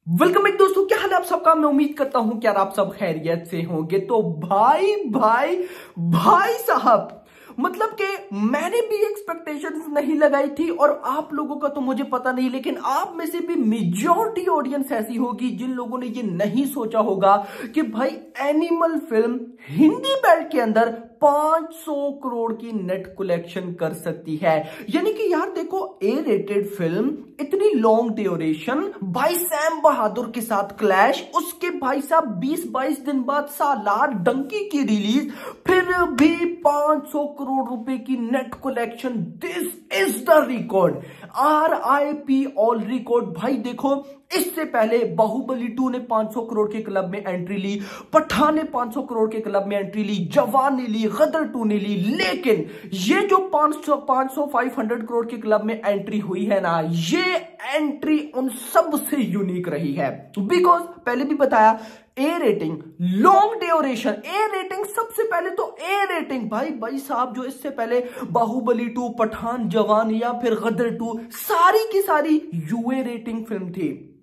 Welcome back दोस्तों, क्या हाल है आप सबका। मैं उम्मीद करता हूं कि यार आप सब खैरियत से होंगे। तो भाई भाई भाई साहब, मतलब कि मैंने भी एक्सपेक्टेशंस नहीं लगाई थी और आप लोगों का तो मुझे पता नहीं, लेकिन आप में से भी मेजॉरिटी ऑडियंस ऐसी होगी जिन लोगों ने ये नहीं सोचा होगा कि भाई एनिमल फिल्म हिंदी बेल्ट के अंदर 500 करोड़ की नेट कलेक्शन कर सकती है। यानी कि यार देखो, ए रेटेड फिल्म, इतनी लॉन्ग ड्यूरेशन, भाई सैम बहादुर के साथ क्लैश, उसके भाई साहब 20-22 दिन बाद सालार डंकी की रिलीज, फिर भी 500 करोड़ रुपए की net collection. This is the record, RIP all record. भाई देखो, इससे पहले बाहुबली 2 ने 500 करोड़ के क्लब में एंट्री ली, पठान ने 500 करोड़ के क्लब में एंट्री ली, जवान ने ली, गदर 2 ने ली, लेकिन ये जो 500-500 करोड़ के क्लब में एंट्री हुई है ना, ये एंट्री उन सबसे यूनिक रही है। बिकॉज पहले भी बताया, ए rating, long duration, A rating, सबसे पहले तो ए रेटिंग। भाई साहब, जो इससे पहले बाहुबली 2, पठान, जवान या फिर गदर 2, सारी की सारी यूए रेटिंग फिल्म थी।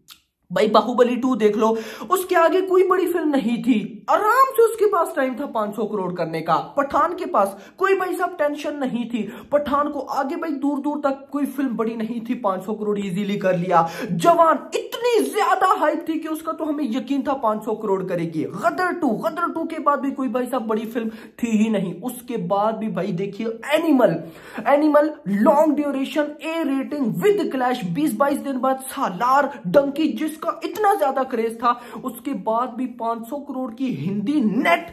भाई बाहुबली 2 देख लो, उसके आगे कोई बड़ी फिल्म नहीं थी, आराम से उसके पास टाइम था 500 करोड़ करने का। पठान के पास कोई भाई साहब टेंशन नहीं थी, पठान को आगे भाई दूर दूर तक कोई फिल्म बड़ी नहीं थी, 500 करोड़ इजीली कर लिया। जवान इतनी ज्यादा हाइप थी कि उसका तो हमें यकीन था 500 करोड़ करेगी। गदर 2 के बाद भी कोई भाई साहब बड़ी फिल्म थी ही नहीं। उसके बाद भी भाई देखिए, animal long duration, A rating with clash, 20-22 दिन बाद सालार डंकी, जिसका इतना ज्यादा क्रेज था, उसके बाद भी 500 करोड़ की हिंदी नेट।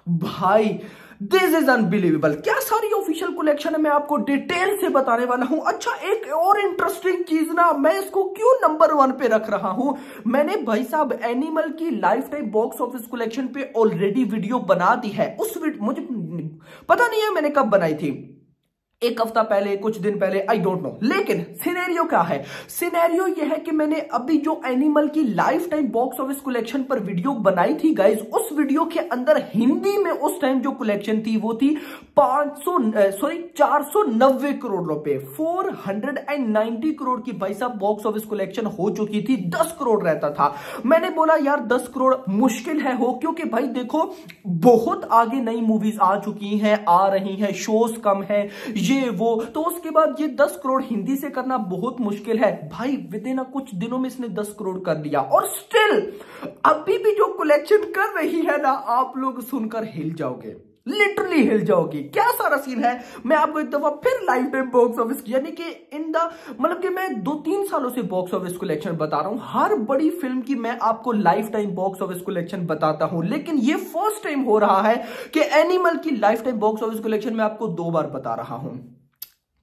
भाई दिस इज अनबिलीवेबल। क्या सारी ऑफिशियल कलेक्शन है, मैं आपको डिटेल से बताने वाला हूं। अच्छा, एक और इंटरेस्टिंग चीज ना, मैं इसको क्यों नंबर 1 पे रख रहा हूं, मैंने भाई साहब एनिमल की life time box office collection पे ऑलरेडी वीडियो बना दी है। मुझे पता नहीं है मैंने कब बनाई थी, एक हफ्ता पहले, कुछ दिन पहले, आई डोंट नो। लेकिन सिनेरियो क्या है, सिनेरियो यह है कि मैंने अभी जो एनिमल की life time box office collection पर वीडियो बनाई थी गाइस, उस वीडियो के अंदर हिंदी में उस टाइम जो कलेक्शन थी वो थी 490 करोड़ रुपए, 490 करोड़ की भाई साहब बॉक्स ऑफिस कलेक्शन हो चुकी थी। 10 करोड़ रहता था। मैंने बोला यार 10 करोड़ मुश्किल है हो, क्योंकि भाई देखो बहुत आगे नई मूवीज आ चुकी हैं, आ रही हैं, शोज कम है, ये वो, तो उसके बाद ये 10 करोड़ हिंदी से करना बहुत मुश्किल है। भाई विद इन कुछ दिनों में इसने 10 करोड़ कर दिया, और स्टिल अभी भी जो कलेक्शन कर रही है ना, आप लोग सुनकर हिल जाओगे, लिटरली हिल जाओगी। क्या सारा सीन है, मैं आपको एक दफा फिर लाइफ टाइम बॉक्स ऑफिस, यानी कि इन द, मतलब कि मैं 2-3 सालों से बॉक्स ऑफिस कलेक्शन बता रहा हूं, हर बड़ी फिल्म की मैं आपको life time box office collection बताता हूं, लेकिन ये फर्स्ट टाइम हो रहा है कि एनिमल की life time box office collection मैं आपको 2 बार बता रहा हूं।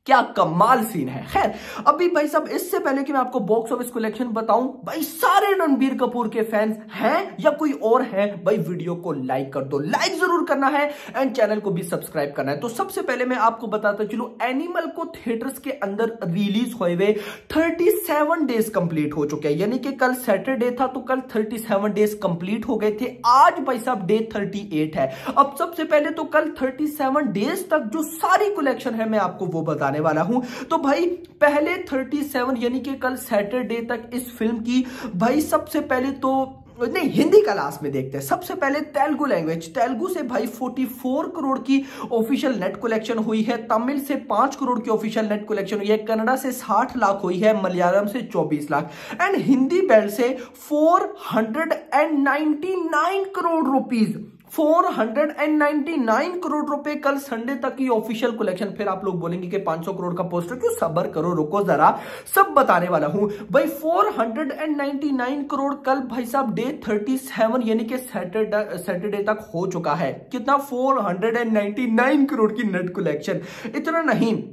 क्या कमाल सीन है। खैर, अभी भाई साहब इससे पहले कि मैं आपको बॉक्स ऑफिस कलेक्शन बताऊं, भाई सारे रणबीर कपूर के फैंस हैं या कोई और है, भाई वीडियो को लाइक कर दो, लाइक जरूर करना है, एंड चैनल को भी सब्सक्राइब करना है। तो सबसे पहले मैं आपको बताता चलूं, एनिमल को थिएटर्स के अंदर रिलीज हुए हुए 37 डेज कंप्लीट हो चुके हैं, यानी कि कल सैटरडे था तो कल 37 डेज कंप्लीट हो गए थे। आज भाई साहब डे 38 है। अब सबसे पहले तो कल 37 डेज तक जो सारी कलेक्शन है मैं आपको वो बताने वाला हूं। तो भाई पहले 37 यानी कि कल सैटरडे तक इस फिल्म की, भाई सबसे पहले तो नहीं, हिंदी का लास्ट में देखते हैं। सबसे पहले तेलुगु लैंग्वेज, तेलुगु से भाई 44 करोड़ की ऑफिशियल नेट कलेक्शन हुई है, तमिल से 5 करोड़ की ऑफिशियल नेट कलेक्शन हुई है, कन्नड़ा से 60 लाख हुई है, मलयालम से 24 लाख, एंड हिंदी बेल्ट से 499 करोड़ रुपीज, 499 करोड़ रुपए कल संडे तक की ऑफिशियल कलेक्शन। फिर आप लोग बोलेंगे कि 500 करोड़ का पोस्टर क्यों, सब्र करो, रुको जरा, सब बताने वाला हूं। भाई 499 करोड़ कल भाई साहब डे 37 यानी कि सैटरडे तक हो चुका है। कितना, 499 करोड़ की नेट कलेक्शन। इतना नहीं,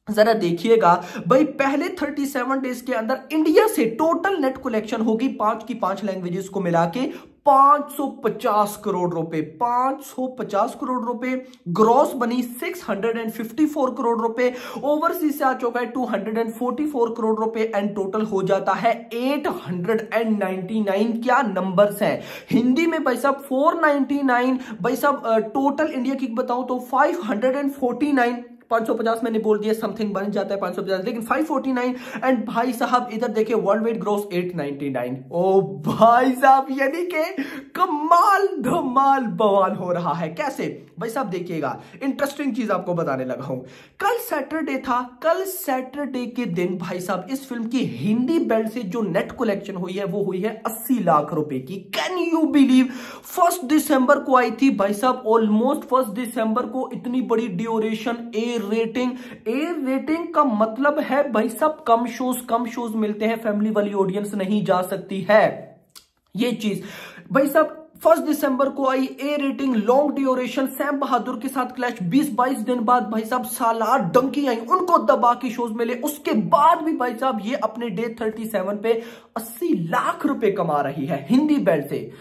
जरा देखिएगा भाई, पहले 37 डेज के अंदर इंडिया से टोटल नेट कलेक्शन होगी 5 की 5 लैंग्वेजेस को मिला के 550 करोड़ रुपए, 550 करोड़ रुपए। ग्रॉस बनी 654 करोड़ रुपए, ओवरसीज से आ चुका है 244 करोड़ रुपए, एंड टोटल हो जाता है 899। क्या नंबर्स हैं हिंदी में भाई साहब, 499, भाई साहब टोटल इंडिया की बताऊं तो 549, 550 मैंने बोल दिया, समथिंग बन जाता है 550, लेकिन 549। एंड भाई साहब इधर देखिए वर्ल्ड वाइड ग्रॉस 899। ओ भाई साहब यानी कि कमाल धमाल बवाल हो रहा है। कैसे भाई साहब देखिएगा, इंटरेस्टिंग चीज आपको बताने लगा हूं। कल सैटरडे था, कल सैटरडे के दिन भाई साहब इस फिल्म की हिंदी बेल्ट से जो नेट कलेक्शन हुई है वो हुई है 80 लाख रुपए की। Can you believe? 1 दिसंबर को आई थी भाई साहब, ऑलमोस्ट 1 दिसंबर को इतनी बड़ी duration, A rating. A rating का मतलब है भाई साहब कम शोज मिलते हैं, फैमिली वाली ऑडियंस नहीं जा सकती है। ये चीज भाई साहब 1 दिसंबर को आई, A rating, long duration, Sam Bahadur के साथ क्लैश। 20-22 दिन बाद भाई साहब सालार डंकी आई, उनको दबा के शोज मिले। उसके बाद भी भाई साहब ये अपने डे 37 पे 80 लाख रुपए कमा रही है हिंदी बेल्ट से।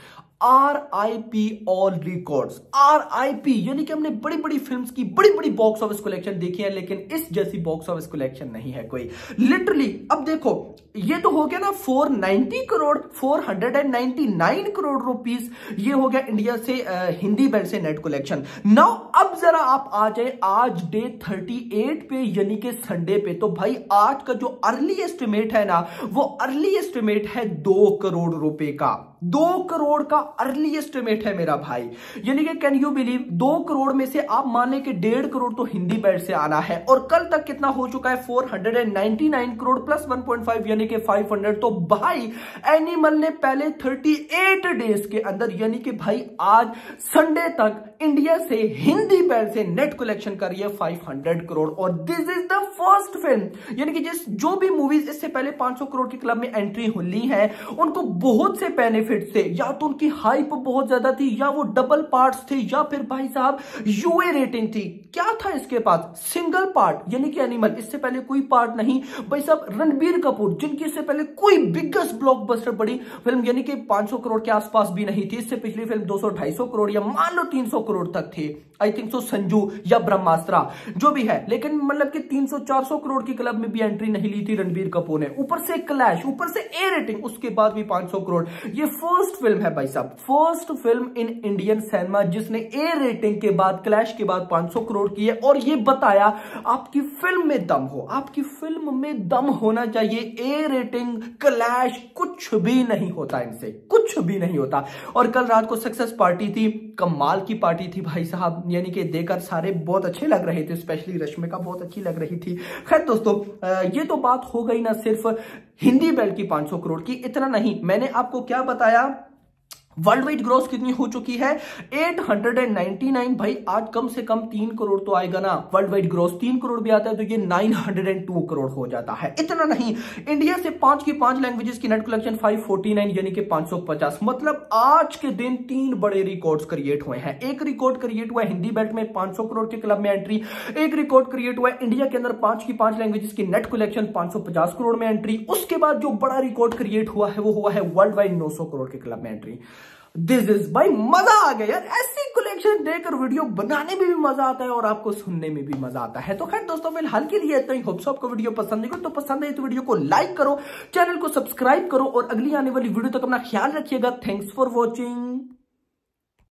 RIP all records, RIP। यानी कि हमने बड़ी बड़ी फिल्म्स की बड़ी बड़ी बॉक्स ऑफिस कलेक्शन देखी है, लेकिन इस जैसी बॉक्स ऑफिस कलेक्शन नहीं है कोई, लिटरली। अब देखो ये तो हो गया ना 490 करोड़, 499 करोड़ रुपीस, ये हो गया इंडिया से हिंदी बेल्ट से नेट कलेक्शन। नाउ अब जरा आप आ जाए आज डे 38 पे, यानी कि संडे पे। तो भाई आज का जो अर्ली एस्टिमेट है ना, वो अर्ली एस्टिमेट है 2 करोड़ रुपए का। 2 करोड़ का अर्ली एस्टिमेट है मेरा भाई। यानी कि कैन यू बिलीव, 2 करोड़ में से आप मान लें कि 1.5 करोड़ तो हिंदी बेल्ट से आना है। और कल तक कितना हो चुका है? 499 करोड़ प्लस 1.5 यानी कि 500। तो भाई एनिमल ने पहले 38 डेज के अंदर, यानी कि भाई आज संडे तक इंडिया से हिंदी बेल्ट से नेट कलेक्शन कर रही है 500 करोड़। और this is the first film, यानी कि जो भी मूवीज इससे पहले 500 करोड़ के क्लब में एंट्री हुई है, उनको बहुत से बेनिफिट से, या तो उनकी हाइप बहुत ज्यादा थी, या वो डबल पार्ट्स थे, या फिर भाई साहब यूए रेटिंग थी। क्या था इसके पास? सिंगल पार्ट, यानी कि एनिमल, इससे पहले कोई पार्ट नहीं। भाई साहब रणबीर कपूर, जिनकी इससे पहले कोई बिगेस्ट ब्लॉकबस्टर बड़ी फिल्म यानी कि 500 करोड़ के आसपास भी नहीं थी, इससे पिछली फिल्म 200-250 करोड़ या मान लो 300 करोड़ तक थी, आई थिंक सो, संजू या ब्रह्मास्त्रा जो भी है। लेकिन मतलब कि 300-400 करोड़ की क्लब में भी एंट्री नहीं ली थी रणबीर कपूर ने। ऊपर से क्लैश, ऊपर से ए रेटिंग, उसके बाद भी 500 करोड़। ये फर्स्ट फिल्म है भाई साहब, first film in Indian cinema जिसने ए रेटिंग के बाद, क्लैश के बाद 500 करोड़ की है। और ये बताया आपकी फिल्म में दम हो, आपकी फिल्म में दम होना चाहिए। ए रेटिंग, क्लैश, कुछ भी नहीं होता इनसे, कुछ भी नहीं होता। और कल रात को सक्सेस पार्टी थी, कमाल की पार्टी थी भाई साहब, यानी कि देखकर सारे बहुत अच्छे लग रहे थे, स्पेशली रश्मिका बहुत अच्छी लग रही थी। खैर दोस्तों, ये तो बात हो गई ना सिर्फ हिंदी बेल्ट की 500 करोड़ की। इतना नहीं, मैंने आपको क्या बताया, वर्ल्ड वाइड ग्रॉस कितनी हो चुकी है? 899। भाई आज कम से कम 3 करोड़ तो आएगा ना वर्ल्ड वाइड ग्रॉस। 3 करोड़ भी आता है तो ये 902 करोड़ हो जाता है। इतना नहीं, इंडिया से 5 की 5 लैंग्वेजेस की नेट कलेक्शन 549 यानी कि 550। मतलब आज के दिन 3 बड़े रिकॉर्ड्स क्रिएट हुए हैं। एक रिकॉर्ड क्रिएट हुआ है हिंदी बेल्ट में 500 करोड़ के क्लब में एंट्री। एक रिकॉर्ड क्रिएट हुआ है इंडिया के अंदर 5 की 5 लैंग्वेजेस की नेट कलेक्शन 550 करोड़ में एंट्री। उसके बाद जो बड़ा रिकॉर्ड क्रिएट हुआ है वो हुआ है वर्ल्ड वाइड 900 करोड़ के क्लब में एंट्री। दिस इज भाई, मजा आ गया यार। ऐसी कलेक्शन देखकर वीडियो बनाने में भी मजा आता है और आपको सुनने में भी मजा आता है। तो खैर दोस्तों, फिलहाल के लिए इतना ही। होप सो आपको वीडियो पसंद है, तो पसंद है तो वीडियो को लाइक करो, चैनल को सब्सक्राइब करो और अगली आने वाली वीडियो तक अपना ख्याल रखिएगा। Thanks for watching.